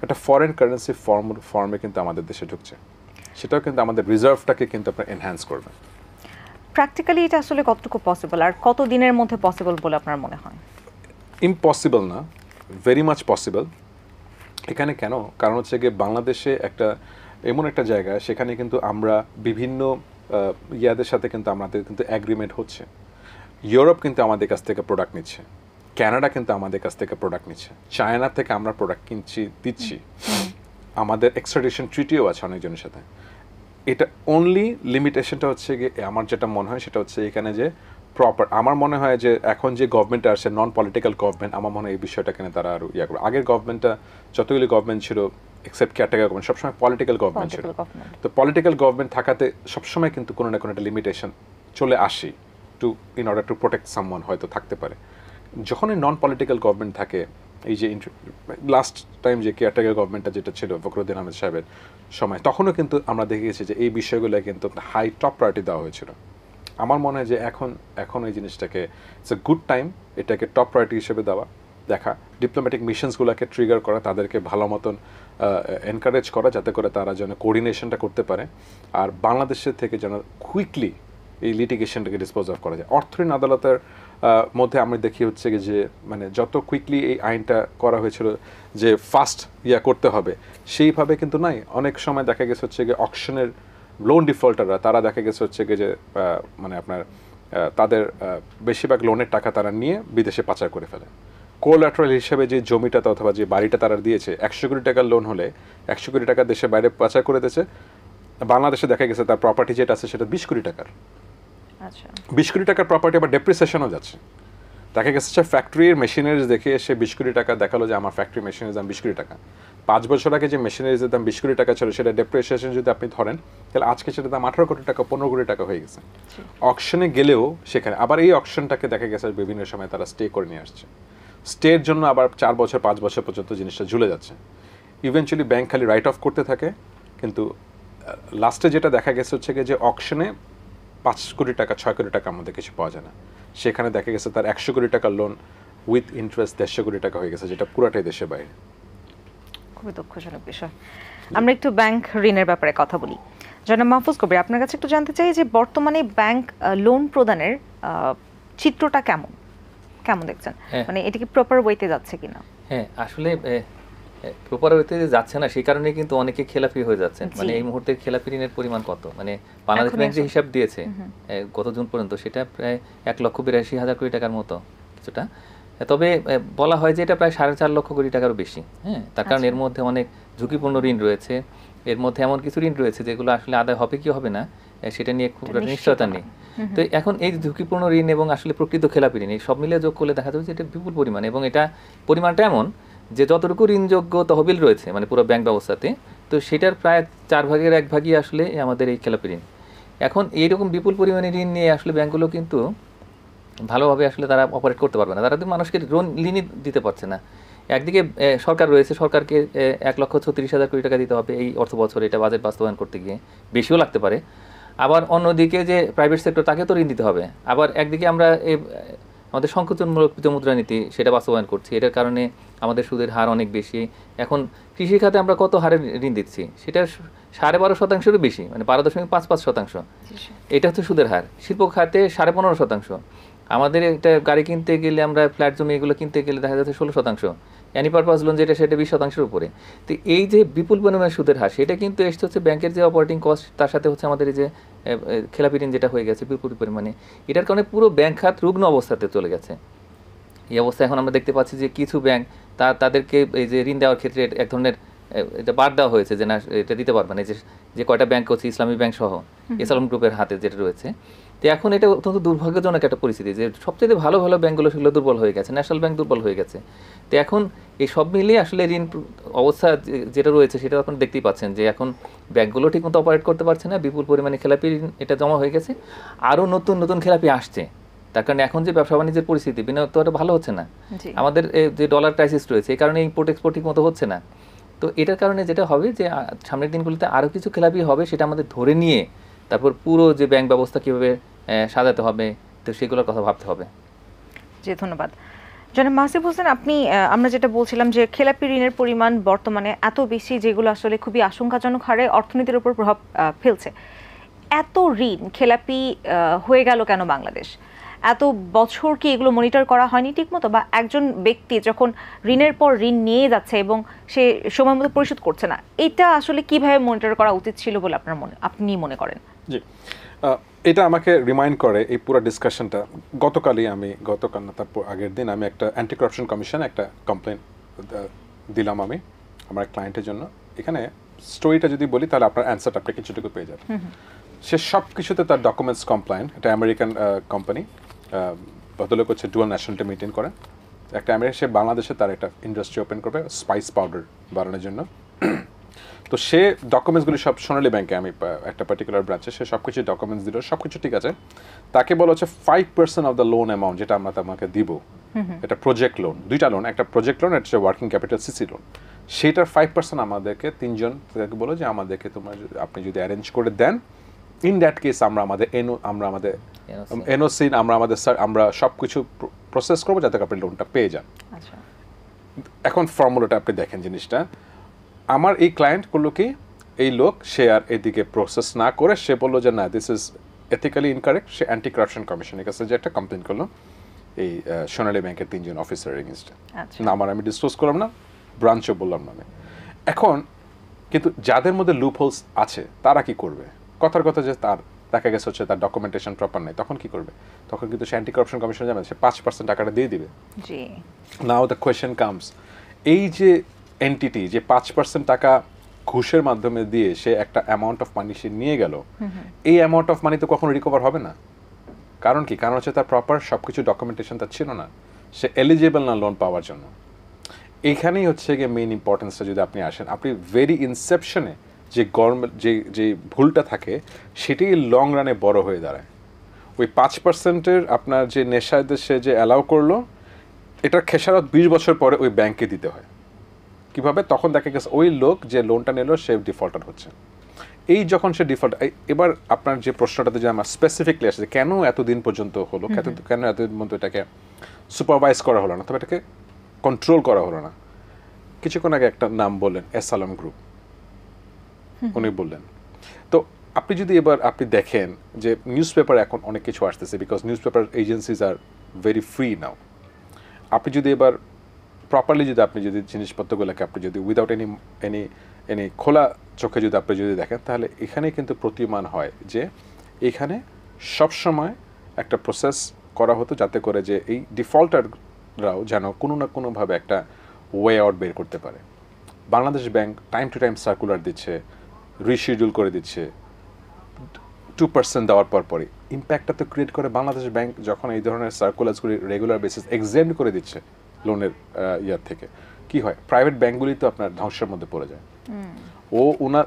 Speaker 3: একটা ফরেন কারেন্সি ফর্মে কিন্তু আমাদের দেশে ঢুকছে, সেটাও কিন্তু আমাদের রিজার্ভটাকে কিন্তু আপনার এনহ্যান্স করবে।
Speaker 1: প্র্যাকটিক্যালি এটা আসলে কতটুকু পসিবল, আর কত দিনের মধ্যে পসিবল বলে আপনার মনে হয়?
Speaker 3: ইম্পসিবল না, ভেরি মাচ পসিবল। এখানে কেন? কারণ হচ্ছে গিয়ে বাংলাদেশে একটা এমন একটা জায়গা, সেখানে কিন্তু আমরা বিভিন্ন ইয়াদের সাথে কিন্তু আমাদের কিন্তু অ্যাগ্রিমেন্ট হচ্ছে। ইউরোপ কিন্তু আমাদের কাছ থেকে প্রোডাক্ট নিচ্ছে, কানাডা কিন্তু আমাদের কাছ থেকে প্রোডাক্ট নিচ্ছে, চায়না থেকে আমরা প্রোডাক্ট দিচ্ছি, আমাদের এক্সট্রাডিশন ট্রিটিও আছে অনেকজনের সাথে। এটা অনলি লিমিটেশনটা হচ্ছে গিয়ে আমার যেটা মনে হয় সেটা হচ্ছে এখানে যে প্রপার আমার মনে হয় যে এখন যে গভর্নমেন্ট আসছে নন পলিটিক্যাল গভর্নমেন্ট, আমার মনে হয় এই বিষয়টাকে নিয়ে তারা আরো ইয়া করবে। আগের গভর্নমেন্টটা যতগুলি গভর্নমেন্ট ছিল এক্সেপ্ট কেয়ারটেকার গভর্নমেন্ট সবসময় পলিটিক্যাল গভর্নমেন্ট ছিল। তো পলিটিক্যাল গভর্নমেন্ট থাকাতে সবসময় কিন্তু কোনো না কোনো একটা লিমিটেশন চলে আসে to in order to protect someone, হয়তো থাকতে পারে। যখনই নন পলিটিক্যাল গভর্নমেন্ট থাকে, এই যে লাস্ট টাইম যে কেয়ারটেকার গভর্নমেন্টটা যেটা ছিল ফখরুদ্দিন আহমেদ সাহেবের সময়, তখনও কিন্তু আমরা দেখে গেছি যে এই বিষয়গুলো কিন্তু হাই টপ প্রায়োরিটি দেওয়া হয়েছিল। আমার মনে হয় যে এখন এই জিনিসটাকে ইটস এ গুড টাইম এটাকে টপ প্রায়োরিটি হিসেবে দেওয়া, দেখা ডিপ্লোম্যাটিক মিশনসগুলোকে ট্রিগার করা, তাদেরকে ভালো মতন এনকারেজ করা যাতে করে তারা যেন কোঅর্ডিনেশনটা করতে পারে, আর বাংলাদেশের থেকে যেন কুইকলি এই লিটিগেশনটাকে ডিসপোজ অফ করা যায়। অর্থঋণ আদালতের মধ্যে আমরা দেখি হচ্ছে যে মানে যত কুইকলি এই আইনটা করা হয়েছিল যে ফাস্ট করতে হবে, সেইভাবে কিন্তু নাই। অনেক সময় দেখা গেছে হচ্ছে গিয়ে অকশনের লোন ডিফল্টাররা তারা দেখা গেছে হচ্ছে গিয়ে যে মানে আপনার তাদের বেশিরভাগ লোনের টাকা তারা নিয়ে বিদেশে পাচার করে ফেলে। কোল্যাটারাল হিসেবে যে জমিটা অথবা যে বাড়িটা তারা দিয়েছে 100 কোটি টাকার লোন হলে 100 কোটি টাকা দেশে বাইরে পাচার করে দিয়েছে, বাংলাদেশে দেখা গেছে তার প্রপার্টি যেটা আছে সেটা 20 কোটি টাকার। 20 কোটি টাকার প্রপার্টি আবার ডেপ্রিসিয়েশনও যাচ্ছে। দেখা গেছে ফ্যাক্টরির মেশিনারিজ দেখে এসে 20 কোটি টাকা দেখালো যে আমার ফ্যাক্টরি মেশিনারিজ দাম 20 কোটি টাকা। 5 বছর আগে যে মেশিনারিজের দাম 20 কোটি টাকা ছিল সেটা ডেপ্রিসিয়েশন যদি আপনি ধরেন তাহলে আজকে সেটা দাম 18 কোটি টাকা 15 কোটি টাকা হয়ে গেছে। অকশনে গেলেও সেখানে আবার এই অকশনটাকে দেখা গেছে বিভিন্ন সময় তারা স্টে করে নিয়ে আসছে। স্টের জন্য আবার 4 বছর 5 বছর পর্যন্ত জিনিসটা ঝুলে যাচ্ছে। ইভেনচুয়ালি ব্যাংক খালি রাইট অফ করতে থাকে, কিন্তু লাস্টে যেটা দেখা গেছে হচ্ছে যে অকশনে 5 কোটি টাকা 6 কোটি টাকা আমাদের কিছু পাওয়া যায় না, সেখানে দেখা গেছে তার 100 কোটি টাকার লোন উইথ ইন্টারেস্ট 150 কোটি টাকা হয়ে গেছে, যেটা পুরাটাই দেশের বাইরে।
Speaker 1: খুবই দুঃখজনক বিষয়। আমরা একটু ব্যাংক ঋণের ব্যাপারে কথা বলি। জনাব মাহফুজ কবির, আপনার কাছে একটু জানতে চাই যে বর্তমানে ব্যাংক লোন প্রদানের চিত্রটা কেমন দেখছেন, মানে এটা কি প্রপার ওয়েতে যাচ্ছে কিনা?
Speaker 2: হ্যাঁ, আসলে প্রপার ওয়েতে যাচ্ছে না, সেই কারণে কিন্তু অনেকে খেলাপি হয়ে যাচ্ছে। মানে এই মুহূর্তে খেলাপি ঋণের পরিমাণ কত, মানে বাংলাদেশ ব্যাংক যে হিসাব দিয়েছে গত জুন পর্যন্ত সেটা প্রায় 1,82,000 কোটি টাকার মতো কিছুটা। তবে বলা হয় যে এটা প্রায় 4.5 লক্ষ কোটি টাকারও বেশি। হ্যাঁ, তার কারণ এর মধ্যে অনেক ঝুঁকিপূর্ণ ঋণ রয়েছে, এর মধ্যে এমন কিছু ঋণ রয়েছে যেগুলো আসলে আদায় হবে কি হবে না সেটা নিয়ে খুব একটা নিশ্চয়তা নেই। তো এখন এই ঝুঁকিপূর্ণ ঋণ এবং আসলে প্রকৃত খেলাপি ঋণ এই সব মিলিয়ে যোগ করলে দেখা যাবে যে এটা বিপুল পরিমাণ, এবং এটা পরিমাণটা এমন যে যতটুকু ঋণযোগ্য তহবিল রয়েছে মানে পুরো ব্যাংক ব্যবস্থাতে, তো সেটার প্রায় 4 ভাগের 1 ভাগই আসলে আমাদের এই খেলাপি ঋণ। এখন এইরকম বিপুল পরিমাণে ঋণ নিয়ে আসলে ব্যাংকগুলো কিন্তু ভালোভাবে আসলে তারা অপারেট করতে পারবে না, তারা তো মানুষকে ঋণই দিতে পারছে না। একদিকে সরকার রয়েছে, সরকারকে 1,36,000 কোটি টাকা দিতে হবে এই অর্থ বছরে, এটা বাজেট বাস্তবায়ন করতে গিয়ে বেশিও লাগতে পারে। আবার অন্যদিকে যে প্রাইভেট সেক্টর তাকে তো ঋণ দিতে হবে। আবার একদিকে আমরা আমাদের সংকোচনমূলক মুদ্রানীতি সেটা বাস্তবায়ন করছি, এটার কারণে আমাদের সুদের হার অনেক বেশি। এখন কৃষি খাতে আমরা কত হারে ঋণ দিচ্ছি, সেটা 12.5%-এরও বেশি, মানে 12.55%। এটা হচ্ছে সুদের হার। শিল্প খাতে 15.5%। আমাদের একটা গাড়ি কিনতে গেলে আমরা ফ্ল্যাট জমি এগুলো কিনতে গেলে দেখা যাচ্ছে 16%। অ্যানি পারপাস লোন যেটা সেটা 20%-এর উপরে। তো এই যে বিপুল পরিমাণে সুদের হার, সেটা কিন্তু এসছে হচ্ছে ব্যাংকের যে অপারেটিং কস্ট, তার সাথে হচ্ছে আমাদের এই যে খেলাপি ঋণ যেটা হয়ে গেছে বিপুল পরিমাণে, এটার কারণে পুরো ব্যাংক খাত রুগ্ন অবস্থাতে চলে গেছে। এই অবস্থা এখন আমরা দেখতে পাচ্ছি যে কিছু ব্যাংক তাদেরকে এই যে ঋণ দেওয়ার ক্ষেত্রে এক ধরনের এটা বাদ দেওয়া হয়েছে যে না এটা দিতে পারবে না, যে কয়টা ব্যাংক হচ্ছে ইসলামী ব্যাংক সহ ইসলাম গ্রুপের হাতে যেটা রয়েছে। তো এখন এটা অত্যন্ত দুর্ভাগ্যজনক একটা পরিস্থিতি যে সবচেয়ে ভালো ভালো ব্যাংকগুলো সেগুলো দুর্বল হয়ে গেছে, ন্যাশনাল ব্যাংক দুর্বল হয়ে গেছে। তো এখন এই সব মিলিয়ে আসলে ঋণ অবস্থা যেটা রয়েছে সেটা আপনারা দেখতেই পাচ্ছেন যে এখন ব্যাংকগুলো ঠিকমতো অপারেট করতে পারছে না, বিপুল পরিমাণে খেলাপি ঋণ এটা জমা হয়ে গেছে, আরও নতুন নতুন খেলাপি আসছে। তার কারণে এখন যে ব্যবসা বাণিজ্যের পরিস্থিতি বিনিয়োগ তো ভালো হচ্ছে না, আমাদের যে ডলার ক্রাইসিস রয়েছে এই কারণে ইম্পোর্ট এক্সপোর্ট ঠিক মতো হচ্ছে না। তো এটার কারণে যেটা হবে যে সামনের দিনগুলোতে আরও কিছু খেলাপি হবে, সেটা আমাদের ধরে নিয়ে তারপর পুরো যে ব্যাংক ব্যবস্থা কীভাবে সাজাতে হবে তো সেগুলোর কথা ভাবতে হবে।
Speaker 1: জি, ধন্যবাদ। জনাব মাহসিব হোসেন, আমরা যেটা বলছিলাম যে খেলাপি ঋণের পরিমাণ বর্তমানে এত বেশি যেগুলো আসলে খুবই আশঙ্কাজনক হারে অর্থনীতির উপর প্রভাব ফেলছে। এত ঋণ খেলাপি হয়ে গেল কেন বাংলাদেশ? এত বছর কি এগুলো মনিটর করা হয়নি ঠিকমতো, বা একজন ব্যক্তি যখন ঋণের পর ঋণ নিয়ে যাচ্ছে এবং সে সময় মতো পরিশোধ করছে না, এটা আসলে কিভাবে মনিটর করা উচিত ছিল বলে আপনি মনে করেন?
Speaker 3: জি, এটা আমাকে রিমাইন্ড করে এই পুরো ডিসকাশনটা। গতকাল না তার আগের দিন আমি একটা অ্যান্টি কারাপশন কমিশন একটা কমপ্লেন দিলাম আমি আমার ক্লায়েন্টের জন্য। এখানে স্টোরিটা যদি বলি তাহলে আপনার অ্যান্সারটা আপনি কিছুটুকু পেয়ে যাবেন। সে সব কিছুতে তার ডকুমেন্টস কমপ্লায়েন্ট, এটা আমেরিকান কোম্পানি, ভদ্রলোক হচ্ছে ডুয়াল ন্যাশনালিটি মেনটেন করেন। একটা আমেরিকা, সে বাংলাদেশে তার একটা ইন্ডাস্ট্রি ওপেন করবে স্পাইস পাউডার বানানোর জন্য। তো সে ডকুমেন্টসগুলি সব সোনালী ব্যাংকে, আমি একটা পার্টিকুলার ব্রাঞ্চে, সে সব কিছু ডকুমেন্টস দিল, সব কিছু ঠিক আছে। তাকে বলা হচ্ছে 5% অফ দ্য লোন অ্যামাউন্ট যেটা আমরা তোমাকে দিব, এটা প্রজেক্ট লোন, দুইটা লোন, একটা প্রজেক্ট লোন, একটা ওয়ার্কিং ক্যাপিটাল সিসি লোন, সেটার 5% আমাদেরকে তিনজন তাকে বলো যে আমাদেরকে আপনি যদি অ্যারেঞ্জ করে দেন, ইন দ্যাট কেস আমরা আমাদের এনওসি আমরা সব কিছু প্রসেস করবো যাতে আপনি লোনটা পেয়ে যান। এখন ফর্মুলাটা আপনি দেখেন জিনিসটা, আমার এই ক্লায়েন্ট করলো কি, এই লোক সে আর এদিকে প্রসেস না করে সে বললো যে না, this is ethically incorrect. Say anti corruption কমিশনের কাছে যে একটা কমপ্লেন করলো এই সোনালী ব্যাংকের 3 জন অফিসারের এগেইনস্টে। নাম আর আমি ডিসক্লোজ করলাম না, ব্রাঞ্চও বললাম না আমি। এখন কিন্তু যাদের মধ্যে লুপ হোলস আছে তারা কি করবে? কথার কথা যে তার দেখা গেছে হচ্ছে তার ডকুমেন্টেশন প্রপার নেই, তখন কি করবে? তখন কিন্তু সে অ্যান্টি কারাপশন কমিশনে যাবে, সে 5% টাকাটা দিয়ে দিবে। নাও দ্য কোয়েশ্চেন কামস, এই যে এন্টিটি যে 5% টাকা ঘুষের মাধ্যমে দিয়ে সে একটা অ্যামাউন্ট অফ মানি সে নিয়ে গেল, এই অ্যামাউন্ট অফ মানি তো কখনো রিকভার হবে না। কারণ কি? কারণ হচ্ছে তার প্রপার সব কিছু ডকুমেন্টেশন তার ছিল না, সে এলিজিবল না লোন পাওয়ার জন্য। এইখানেই হচ্ছে গিয়ে মেইন ইম্পর্টেন্সটা যদি আপনি আসেন, আপনি ভেরি ইনসেপশনে যে গভর্নমেন্ট যে ভুলটা থাকে সেটাই লং রানে বড় হয়ে দাঁড়ায়। ওই 5%-এর আপনার যে নেশায় সে যে অ্যালাউ করলো, এটার খেসারত 20 বছর পরে ওই ব্যাংকে দিতে হয়। কিভাবে? তখন দেখা গেছে ওই লোক যে লোনটা নিল সে ডিফল্টার হচ্ছে। এই যখন সে ডিফল্ট, এবার আপনার যে প্রশ্নটাতে যে আমার স্পেসিফিকলি আসছে কেন এতদিন পর্যন্ত হলো, কেন এতদিন পর্যন্ত এটাকে সুপারভাইজ করা হলো না, তবে এটাকে কন্ট্রোল করা হলো না। কিছুক্ষণ আগে একটা নাম বললেন, এস আলম গ্রুপ, উনি বললেন। তো আপনি যদি এবার আপনি দেখেন যে নিউজ পেপার এখন অনেক কিছু আসতেছে, because news paper agencies are very free now. আপনি যদি এবার প্রপারলি যদি আপনি যদি জিনিসপত্রগুলোকে আপনি যদি উইদাউট এনি খোলা চোখে যদি আপনি যদি দেখেন, তাহলে এখানে কিন্তু প্রতীয়মান হয় যে এখানে সবসময় একটা প্রসেস করা হতো যাতে করে যে এই ডিফল্টাররাও যেন কোনো না কোনোভাবে একটা ওয়ে আউট বের করতে পারে। Bangladesh bank time to time circular দিচ্ছে, রিশিডিউল করে দিচ্ছে 2% দেওয়ার পরই। ইম্প্যাক্টটা তো ক্রিয়েট করে বাংলাদেশ ব্যাংক যখন এই ধরনের সার্কুলারসগুলি রেগুলার বেসিস এক্সেম্ট করে দিচ্ছে লোনের ইয়ার থেকে, কি হয়? প্রাইভেট ব্যাংকগুলি তো আপনার ধ্বংসের মধ্যে পড়ে যায়। ওনার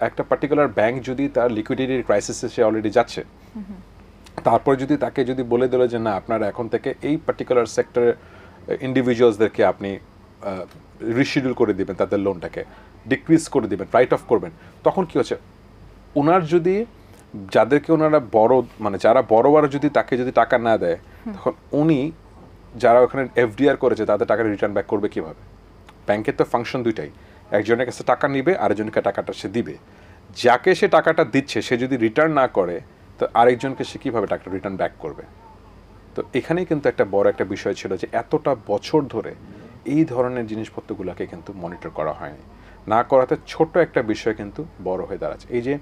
Speaker 3: একটা পার্টিকুলার ব্যাংক যদি তার লিকুইডিটির ক্রাইসিসে সে অলরেডি যাচ্ছে, তারপর যদি তাকে যদি বলে দিল যে না, আপনারা এখন থেকে এই পার্টিকুলার সেক্টরের ইন্ডিভিজুয়ালসদেরকে আপনি রিশিডিউল করে দিবেন, তাদের লোনটাকে ডিক্রিজ করে দিবেন, রাইট অফ করবেন, তখন কি হচ্ছে? ওনার যদি যাদেরকে ওনারা বড় মানে যারা বড় যদি তাকে যদি টাকা না দেয়, তখন উনি যারা ওখানে এফডিআর করেছে তাদের টাকা রিটার্ন ব্যাক করবে কিভাবে? ব্যাংকের তো ফাংশন দুইটাই, একজনের কাছে টাকা নিবে, আরেকজনকে টাকাটা সে দিবে। যাকে সে টাকাটা দিচ্ছে সে যদি রিটার্ন না করে, তো আরেকজনকে সে কীভাবে টাকাটা রিটার্ন ব্যাক করবে? তো এখানেই কিন্তু একটা বড় একটা বিষয় ছিল যে এতটা বছর ধরে এই ধরনের জিনিসপত্রগুলোকে কিন্তু মনিটর করা হয়নি। না করাতে ছোট একটা বিষয় কিন্তু বড় হয়ে দাঁড়াচ্ছে। এই যে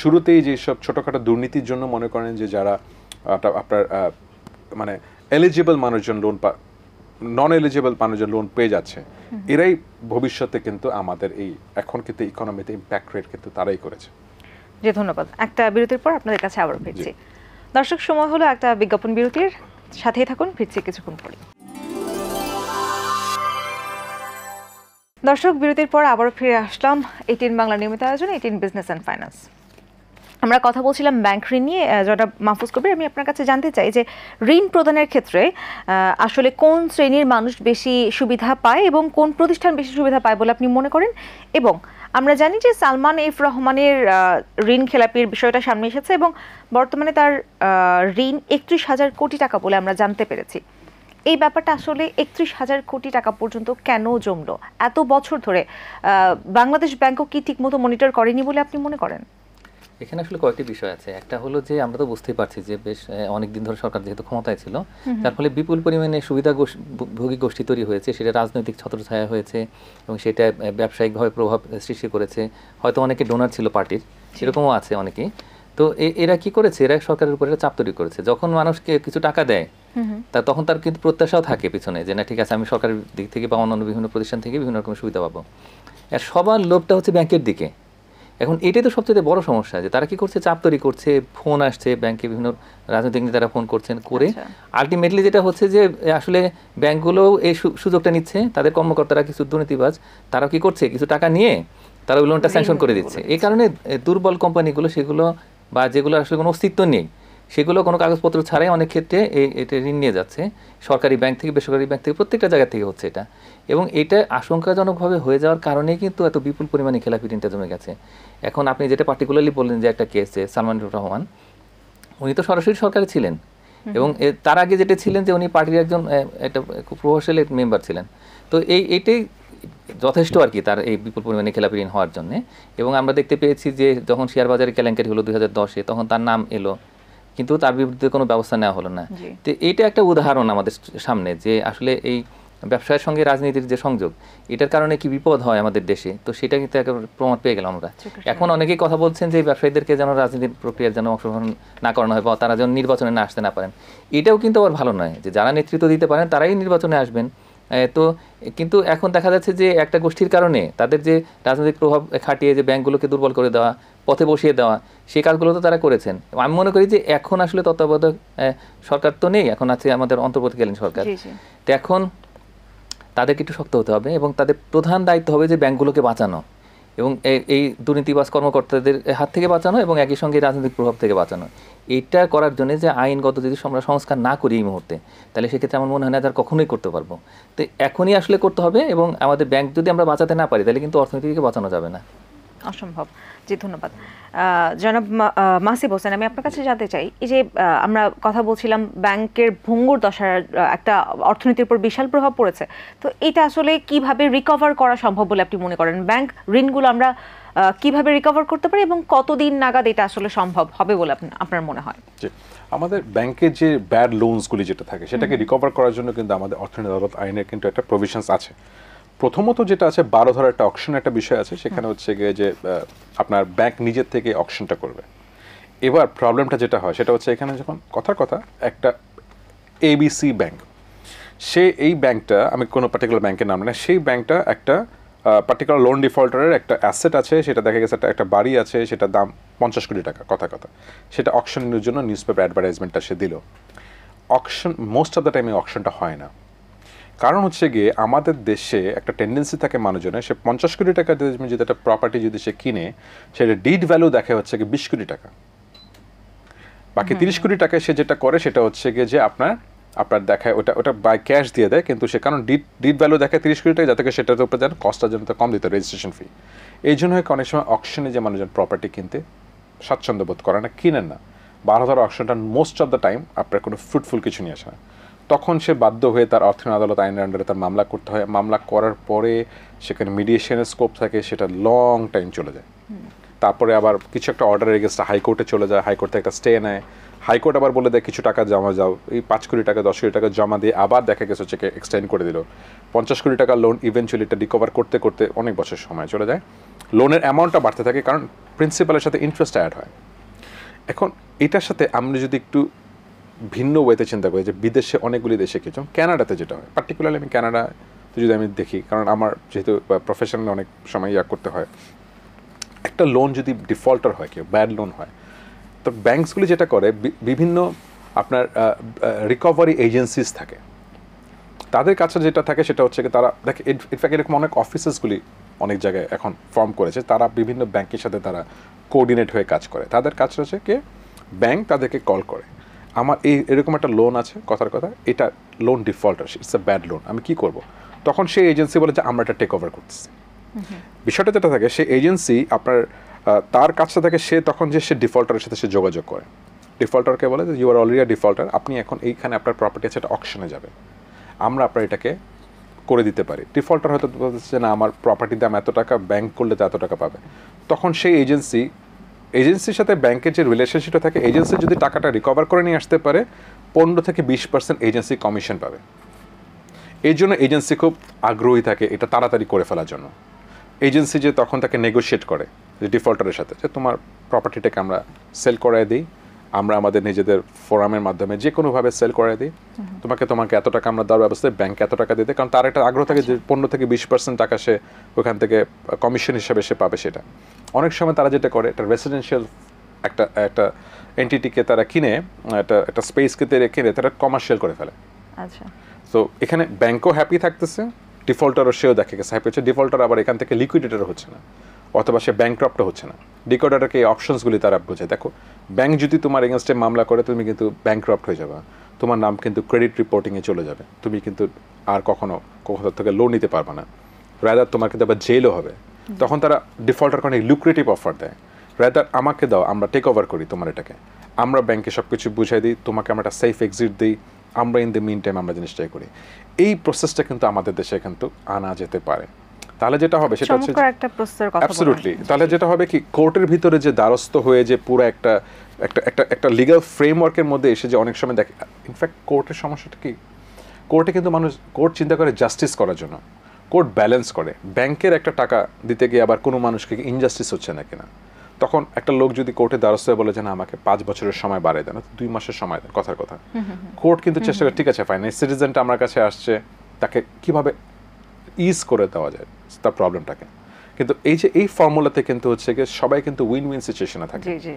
Speaker 3: শুরুতেই যে সব ছোটোখাটো দুর্নীতির জন্য মনে করেন যে যারা আপনার মানে এলিজিবল মানুষজন লোন নন এলিজিবল মানুষজন লোন পেয়ে যাচ্ছে, এরাই ভবিষ্যতে কিন্তু আমাদের এই এখন কিন্তু ইকোনমিতে ইম্প্যাক্ট রেট কিন্তু তারাই করেছে।
Speaker 1: জি, ধন্যবাদ। একটা বিরতির পর আপনাদের কাছে আবার ফিরছি। দর্শক, সময় হলো একটা বিজ্ঞাপন বিরতির, সাথেই থাকুন, ফিরছি কিছুক্ষণ পরে। দর্শক, বিরতির পর আবারও ফিরে আসলাম 18 বাংলা নিয়মিত আয়োজন 18 বিজনেস অ্যান্ড ফাইন্যান্স। আমরা কথা বলছিলাম ব্যাংক ঋণ নিয়ে। জনাব মাহফুজ কবির, আমি আপনার কাছে জানতে চাই যে ঋণ প্রদানের ক্ষেত্রে আসলে কোন শ্রেণীর মানুষ বেশি সুবিধা পায় এবং কোন প্রতিষ্ঠান বেশি সুবিধা পায় বলে আপনি মনে করেন? এবং আমরা জানি যে সালমান এফ রহমানের ঋণ খেলাপির বিষয়টা সামনে এসেছে এবং বর্তমানে তার ঋণ 31,000 কোটি টাকা বলে আমরা জানতে পেরেছি। এই ব্যাপারটা আসলে 31,000 কোটি টাকা পর্যন্ত কেন জমলো এত বছর ধরে? বাংলাদেশ ব্যাংকও কি ঠিকমতো মনিটর করেনি বলে আপনি মনে করেন?
Speaker 2: এখানে আসলে কয়েকটি বিষয় আছে। একটা হলো যে আমরা তো বুঝতেই পারছি যে বেশ অনেকদিন ধরে সরকার যেহেতু ক্ষমতায় ছিল, তার ফলে বিপুল পরিমাণে সুবিধাভোগী গোষ্ঠী তৈরি হয়েছে, সেটা রাজনৈতিক ছত্রছায়া হয়েছে এবং সেটা ব্যবসায়িকভাবে প্রভাব সৃষ্টি করেছে। হয়তো অনেকে ডোনার ছিল পার্টির, সেরকমও আছে অনেকেই। তো এরা কি করেছে? এরা সরকারের উপরে চাপ তৈরি করেছে। যখন মানুষকে কিছু টাকা দেয়, তখন তার কিন্তু প্রত্যাশাও থাকে পিছনে যে না, ঠিক আছে, আমি সরকারের দিক থেকে বা অন্যান্য বিভিন্ন প্রতিষ্ঠান থেকে বিভিন্ন রকমের সুবিধা পাবো। আর সবার লোভটা হচ্ছে ব্যাংকের দিকে। এখন এটাই তো সবচেয়ে বড় সমস্যা, যে তারা কি করছে, চাপ তৈরি করছে, ফোন আসছে ব্যাংকে, বিভিন্ন রাজনৈতিক নেতারা ফোন করছেন, করে আলটিমেটলি যেটা হচ্ছে যে আসলে ব্যাংকগুলো এই সুযোগটা নিচ্ছে, তাদের কর্মকর্তারা কিছু দুর্নীতিবাজ, তারা কি করছে, কিছু টাকা নিয়ে তারা ওই লোনটা স্যাংশন করে দিচ্ছে। এই কারণে দুর্বল কোম্পানিগুলো, সেগুলো বা যেগুলো আসলে কোনো অস্তিত্ব নেই, সেগুলো কোনো কাগজপত্র ছাড়াই অনেক ক্ষেত্রে এটা ঋণ নিয়ে যাচ্ছে, সরকারি ব্যাংক থেকে, বেসরকারি ব্যাংক থেকে, প্রত্যেকটা জায়গা থেকে হচ্ছে এটা। এবং এটা আশঙ্কাজনকভাবে হয়ে যাওয়ার কারণেই কিন্তু এত বিপুল পরিমাণে খেলাপি ঋণটা জমে গেছে। এখন আপনি যেটা পার্টিকুলারলি বললেন যে একটা কেসে সালমান রহমান, উনি তো সরাসরি সরকারে ছিলেন, এবং তার আগে যেটা ছিলেন যে উনি পার্টির একজন একটা খুব প্রভাবশালী মেম্বার ছিলেন। তো এইটাই যথেষ্ট আর কি তার এই বিপুল পরিমাণে খেলাপি ঋণ হওয়ার জন্য। এবং আমরা দেখতে পেয়েছি যে যখন শেয়ার বাজারে কেলেঙ্কারি হলো 2010-এ, তখন তার নাম এলো, কিন্তু তার বিরুদ্ধে কোনো ব্যবস্থা নেওয়া হলো না। তো এইটা একটা উদাহরণ আমাদের সামনে যে আসলে এই ব্যবসায়ের সঙ্গে রাজনীতির যে সংযোগ, এটার কারণে কি বিপদ হয় আমাদের দেশে, তো সেটা কিন্তু একেবারে প্রমাণ পেয়ে গেলাম আমরা। এখন অনেকেই কথা বলছেন যে ব্যবসায়ীদেরকে যেন রাজনীতির প্রক্রিয়ার যেন অংশগ্রহণ না করানো হয়, বা তারা যেন নির্বাচনে না আসতে না পারেন। এটাও কিন্তু আবার ভালো নয়, যে যারা নেতৃত্ব দিতে পারেন তারাই নির্বাচনে আসবেন। তো কিন্তু এখন দেখা যাচ্ছে যে একটা গোষ্ঠীর কারণে তাদের যে রাজনৈতিক প্রভাব খাটিয়ে যে ব্যাংকগুলোকে দুর্বল করে দেওয়া, পথে বসিয়ে দেওয়া, সেই কাজগুলো তো তারা করেছেন। আমি মনে করি যে এখন আসলে তত্ত্বাবধায়ক সরকার তো নেই, এখন আছে আমাদের অন্তর্বর্তীকালীন সরকার। তো এখন তাদেরকে একটু শক্ত হতে হবে, এবং তাদের প্রধান দায়িত্ব হবে যে ব্যাংকগুলোকে বাঁচানো, এবং এই দুর্নীতিবাজ কর্মকর্তাদের হাত থেকে বাঁচানো, এবং একই সঙ্গে রাজনৈতিক প্রভাব থেকে বাঁচানো। এইটা করার জন্য যে আইনগত যদি আমরা সংস্কার না করি এই মুহূর্তে, তাহলে সেক্ষেত্রে আমার মনে হয় না তার কখনোই করতে পারবো। তো এখনই আসলে করতে হবে, এবং আমাদের ব্যাংক যদি আমরা বাঁচাতে না পারি, তাহলে কিন্তু অর্থনীতিকে বাঁচানো যাবে না।
Speaker 1: অসম্ভব। জি, ধন্যবাদ। জনাব মাসিব হোসেন, আমি আপনার কাছে জানতে চাই, এই যে আমরা কথা বলছিলাম ব্যাংকের ভঙ্গুর দশার একটা অর্থনীতির উপর বিশাল প্রভাব পড়েছে, তো এটা আসলে কিভাবে রিকভার করা সম্ভব বলে আপনি মনে করেন? ব্যাংক ঋণগুলো আমরা কিভাবে রিকভার করতে পারি, এবং কতদিন নাগাদ এটা আসলে সম্ভব হবে বলে আপনার মনে হয়?
Speaker 3: আমাদের ব্যাংকের যে ব্যাড লোনসগুলি যেটা থাকে, সেটাকে রিকভার করার জন্য কিন্তু আমাদের অর্থনীতি আদালত আইনের কিন্তু একটা প্রভিশনস আছে। প্রথমত যেটা আছে, 12 ধরার একটা অকশন একটা বিষয় আছে, সেখানে হচ্ছে গিয়ে যে আপনার ব্যাংক নিজের থেকে অকশনটা করবে। এবার প্রবলেমটা যেটা হয় সেটা হচ্ছে, এখানে যখন কথার কথা একটা এবিসি ব্যাংক, সে এই ব্যাংকটা, আমি কোনো পার্টিকুলার ব্যাংকের নাম না, সেই ব্যাংকটা একটা পার্টিকুলার লোন ডিফল্টারের একটা অ্যাসেট আছে, সেটা দেখা গেছে একটা বাড়ি আছে, সেটার দাম 50 কোটি টাকা, কথা সেটা অকশনের জন্য নিউজ পেপার অ্যাডভার্টাইজমেন্টটা সে দিল। Auction most of the time এই অকশনটা হয় না। কারণ হচ্ছে গিয়ে আমাদের দেশে একটা টেন্ডেন্সি থাকে মানুষজনের, সে 50 কোটি টাকা যদি একটা প্রপার্টি যদি সে কিনে, সেটা ডিড ভ্যালু দেখে হচ্ছে গিয়ে 20 কোটি টাকা, বাকি 30 কোটি টাকায় সে যেটা করে সেটা হচ্ছে গিয়ে যে আপনার দেখায় ওটা বাই ক্যাশ দিয়ে দেয়, কিন্তু সে কারণ ডিড ভ্যালু দেখায় 30 কোটি টাকা, যাতে সেটার উপরে যেন কস্টটা যেন কম দিতে, রেজিস্ট্রেশন ফি। এই জন্য অনেক সময় অকশনে যে মানুষজন প্রপার্টি কিনতে স্বাচ্ছন্দ্য বোধ করে না, কিনেন না। 12 ধরা অকশনটা মোস্ট অফ দ্য টাইম আপনার কোনো ফ্রুটফুল কিছু নিয়ে আসে না। তখন সে বাধ্য হয়ে তার অর্থনীতি আদালত আইনের আন্ডারে তার মামলা করতে হয়। মামলা করার পরে সেখানে মিডিয়েশনের স্কোপ থাকে, সেটা লং টাইম চলে যায়। তারপরে আবার কিছু একটা অর্ডার এগেন্স্টে হাইকোর্টে চলে যায়, হাইকোর্ট থেকে একটা স্টে নেয়, হাইকোর্ট আবার বলে দেয় কিছু টাকা জমা যাও, এই 5 কোটি টাকা 10 কোটি টাকা জমা দিয়ে আবার দেখা গেছে হচ্ছে এক্সটেন্ড করে দিল 50 কোটি টাকার লোন। ইভেনচুয়ালি এটা রিকভার করতে করতে অনেক বছর সময় চলে যায়, লোনের অ্যামাউন্টটা বাড়তে থাকে, কারণ প্রিন্সিপালের সাথে ইন্টারেস্ট অ্যাড হয়। এখন এটার সাথে আমরা যদি একটু ভিন্ন ওয়েতে চিন্তা করি, যে বিদেশে অনেকগুলি দেশে কিছু, ক্যানাডাতে যেটা হয়, পার্টিকুলারলি আমি ক্যানাডাতে যদি আমি দেখি, কারণ আমার যেহেতু প্রফেশনাল অনেক সময় করতে হয়, একটা লোন যদি ডিফল্টার হয়, কেউ ব্যাড লোন হয়, তো ব্যাংকসগুলি যেটা করে, বিভিন্ন আপনার রিকভারি এজেন্সিস থাকে, তাদের কাছে যেটা থাকে সেটা হচ্ছে কি, তারা দেখে ইনফ্যাক্ট এরকম অনেক অফিসেসগুলি অনেক জায়গায় এখন ফর্ম করেছে, তারা বিভিন্ন ব্যাংকের সাথে তারা কোঅর্ডিনেট হয়ে কাজ করে। তাদের কাজ হচ্ছে কি, ব্যাংক তাদেরকে কল করে, আমার এরকম একটা লোন আছে, কথার কথা এটা loan defaulter, it's a bad loan, আমি কি করব? তখন সেই এজেন্সি বলে যে আমরা এটা টেক ওভার করতেছি। বিষয়টা যেটা থাকে, সেই এজেন্সি আপনার তার কাছে থাকে, সে তখন যে সে ডিফল্টারের সাথে সে যোগাযোগ করে, ডিফল্টারকে বলে যে ইউ আর অলরেডি ডিফল্টার, আপনি এখন এইখানে আপনার প্রপার্টি আছে, এটা অকশনে যাবে, আমরা আপনার এটাকে করে দিতে পারি। ডিফল্টার হয়তো বলছে না, আমার প্রপার্টির দাম এত টাকা, ব্যাংক করলে তো এত টাকা পাবে। তখন সেই এজেন্সির সাথে ব্যাংকের যে রিলেশনশিপটা থাকে, এজেন্সি যদি টাকাটা রিকভার করে নিয়ে আসতে পারে, 15 থেকে 20% এজেন্সি কমিশন পাবে। এই জন্য এজেন্সি খুব আগ্রহী থাকে এটা তাড়াতাড়ি করে ফেলার জন্য। এজেন্সি যে তখন তাকে নেগোশিয়েট করে যে ডিফল্টারের সাথে, যে তোমার প্রপার্টিটাকে আমরা সেল করায় দিই, আমরা আমাদের নিজেদের ফোরামের মাধ্যমে যে কোনোভাবে সেল করায় দিই, তোমাকে এত টাকা আমরা দেওয়ার ব্যবস্থায় ব্যাংক এত টাকা দিতে, কারণ তার একটা আগ্রহ থাকে যে 15 থেকে 20% টাকা সে ওখান থেকে কমিশন হিসাবে সে পাবে সেটা। অনেক সময় তারা যেটা করে একটা রেসিডেন্সিয়াল একটা একটা এন্টিটিকে তারা কিনে একটা স্পেসকে কিনে তারা কমার্শিয়াল করে ফেলে।
Speaker 1: আচ্ছা,
Speaker 3: তো এখানে ব্যাংকও হ্যাপি থাকতেছে, ডিফল্টারও সেও দেখে গেছে হ্যাপি হচ্ছে, ডিফল্টার আবার এখান থেকে লিকুইডেটারও হচ্ছে না, অথবা সে ব্যাংক্রাপ্টও হচ্ছে না। ডিকোডারকে এই অপশনসগুলি তারা বোঝে। দেখো, ব্যাংক যদি তোমার এগেনস্টে মামলা করে তুমি কিন্তু ব্যাংক্রাপ্ট হয়ে যাবে, তোমার নাম কিন্তু ক্রেডিট রিপোর্টিংয়ে চলে যাবে, তুমি কিন্তু আর কখনো কোথাও থেকে লোন নিতে পারবে না, রাদার তোমার কিন্তু আবার জেলও হবে। তখন তারা ডিফল্টার অনেক লুক্রেটিভ অফার দেয়, রাদার আমাকে দাও, আমরা টেক ওভার করি তোমার এটাকে, আমরা ব্যাংকে সব কিছু বুঝাই দিই, তোমাকে আমরা একটা সেফ এক্সিট দিই, আমরা ইন দ্য মিন টাইম আমরা জিনিসটাই করি। এই প্রসেসটা কিন্তু আমাদের দেশে কিন্তু আনা যেতে পারে। তাহলে যেটা হবে সেটা হচ্ছে
Speaker 1: একটা প্রসেসের কথা
Speaker 3: অ্যাবসলিউটলি, তাহলে যেটা হবে কি কোর্টের ভিতরে যে দ্বারস্থ হয়ে যে পুরো একটা একটা একটা একটা লিগ্যাল ফ্রেমওয়ার্কের মধ্যে এসে যে অনেক সময় দেখে, ইনফ্যাক্ট কোর্টের সমস্যাটা কি, কোর্টে কিন্তু মানুষ কোর্ট চিন্তা করে জাস্টিস করার জন্য, কোর্ট ব্যালেন্স করে ব্যাংকের একটা টাকা দিতে গিয়ে আবার কোনো মানুষকে ইনজাস্টিস হচ্ছে না কিনা। তখন একটা লোক যদি কোর্টে দ্বারস্থ হয়ে বলে যে না আমাকে 5 বছরের সময় বাড়াই দেন, 2 মাসের সময় দেন, কথার কথা, কোর্ট কিন্তু চেষ্টা করে ঠিক আছে ফাইন, এই সিটিজেনটা আমার কাছে আসছে, তাকে কিভাবে ইজ করে দেওয়া যায় তার প্রবলেমটাকে। কিন্তু এই যে এই ফর্মুলাতে কিন্তু হচ্ছে গিয়ে সবাই কিন্তু উইন উইন সিচুয়েশনে থাকে।
Speaker 1: জি জি।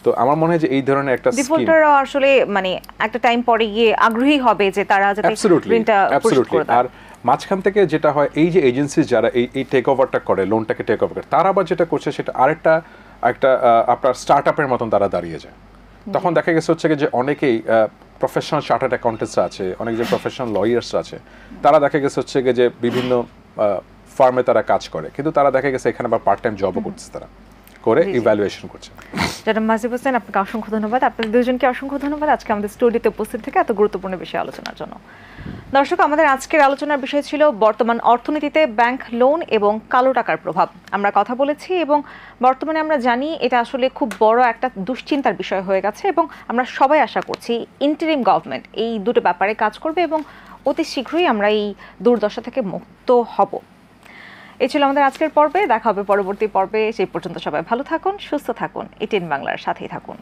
Speaker 3: তো আমার মনে হয় যে এই ধরনের একটা স্কিম
Speaker 1: ডিফল্টাররা আসলে মানে একটা টাইম পরে গিয়ে আগ্রহী হবে যে তারা যাতে ঋণটা পরিশোধ করে দেয়।
Speaker 3: আর মাঝখান থেকে যেটা হয়, এই যে এজেন্সি যারা এই টেক ওভারটা করে, লোনটাকে টেক ওভার করে, তারা আবার যেটা করছে সেটা আরেকটা একটা আপনার স্টার্ট আপের মতন তারা দাঁড়িয়ে যায়। তখন দেখা গেছে হচ্ছে যে অনেকেই প্রফেশনাল চার্টার্ড অ্যাকাউন্টেন্টস আছে, অনেক যে প্রফেশনাল লয়ার্স আছে, তারা দেখা গেছে হচ্ছে যে বিভিন্ন ফার্মে তারা কাজ করে, কিন্তু তারা দেখা গেছে এখানে আবার পার্ট টাইম জবও করছে, তারা করে ইভ্যালুয়েশন করছে।
Speaker 1: ম্যাডাম মাজিব হোসেন, আপনাকে অসংখ্য ধন্যবাদ। আপনাদের দুজনকে অসংখ্য ধন্যবাদ আজকে আমাদের স্টুডিওতে উপস্থিত থেকে এত গুরুত্বপূর্ণ বিষয়ে আলোচনার জন্য। দর্শক, আমাদের আজকের আলোচনার বিষয় ছিল বর্তমান অর্থনীতিতে ব্যাংক লোন এবং কালো টাকার প্রভাব। আমরা কথা বলেছি এবং বর্তমানে আমরা জানি এটা আসলে খুব বড় একটা দুশ্চিন্তার বিষয় হয়ে গেছে, এবং আমরা সবাই আশা করছি ইন্টারিম গভর্নমেন্ট এই দুটো ব্যাপারে কাজ করবে এবং অতি শীঘ্রই আমরা এই দুর্দশা থেকে মুক্ত হব। এই ছিল আমাদের আজকের পর্বে, দেখা হবে পরবর্তী পর্বে। সেই পর্যন্ত সবাই ভালো থাকুন, সুস্থ থাকুন, এটিএন বাংলার সাথেই থাকুন।